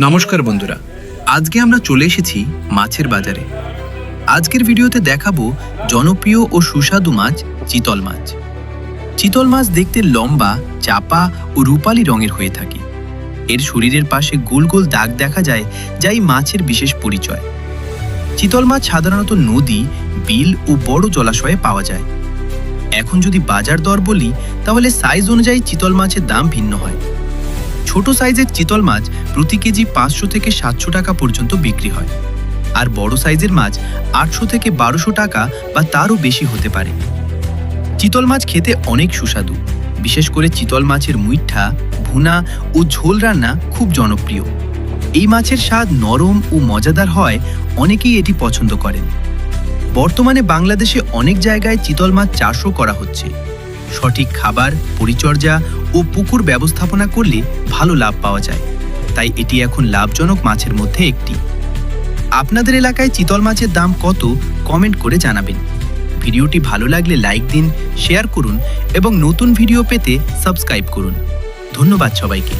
নমস্কার বন্ধুরা, আজকে আমরা চলে এসেছি মাছের বাজারে। আজকের ভিডিওতে দেখাবো জনপ্রিয় ও সুস্বাদু মাছ চিতল মাছ। চিতল মাছ দেখতে লম্বা, চাপা ও রূপালী রঙের হয়ে থাকে। এর শরীরের পাশে গোল গোল দাগ দেখা যায়, যা এই মাছের বিশেষ পরিচয়। চিতল মাছ সাধারণত নদী, বিল ও বড় জলাশয়ে পাওয়া যায়। এখন যদি বাজার দর বলি, তাহলে সাইজ অনুযায়ী চিতল মাছের দাম ভিন্ন হয়। ছোট সাইজের চিতল মাছ প্রতি কেজি 500 থেকে 700 টাকা পর্যন্ত বিক্রি হয়, আর বড় সাইজের মাছ 800 থেকে 1200 টাকা বা তারও বেশি হতে পারে। চিতল মাছ খেতে অনেক সুস্বাদু। বিশেষ করে চিতল মাছের মুইঠা, ভুনা ও ঝোল রান্না খুব জনপ্রিয়। এই মাছের স্বাদ নরম ও মজাদার হয়, অনেকেই এটি পছন্দ করেন। বর্তমানে বাংলাদেশে অনেক জায়গায় চিতল মাছ চাষও করা হচ্ছে। সঠিক খাবার, পরিচর্যা ও পুকুর ব্যবস্থাপনা করলে ভালো লাভ পাওয়া যায়, তাই এটি এখন লাভজনক মাছের মধ্যে একটি। আপনাদের এলাকায় চিতল মাছের দাম কত, কমেন্ট করে জানাবেন। ভিডিওটি ভালো লাগলে লাইক দিন, শেয়ার করুন এবং নতুন ভিডিও পেতে সাবস্ক্রাইব করুন। ধন্যবাদ সবাইকে।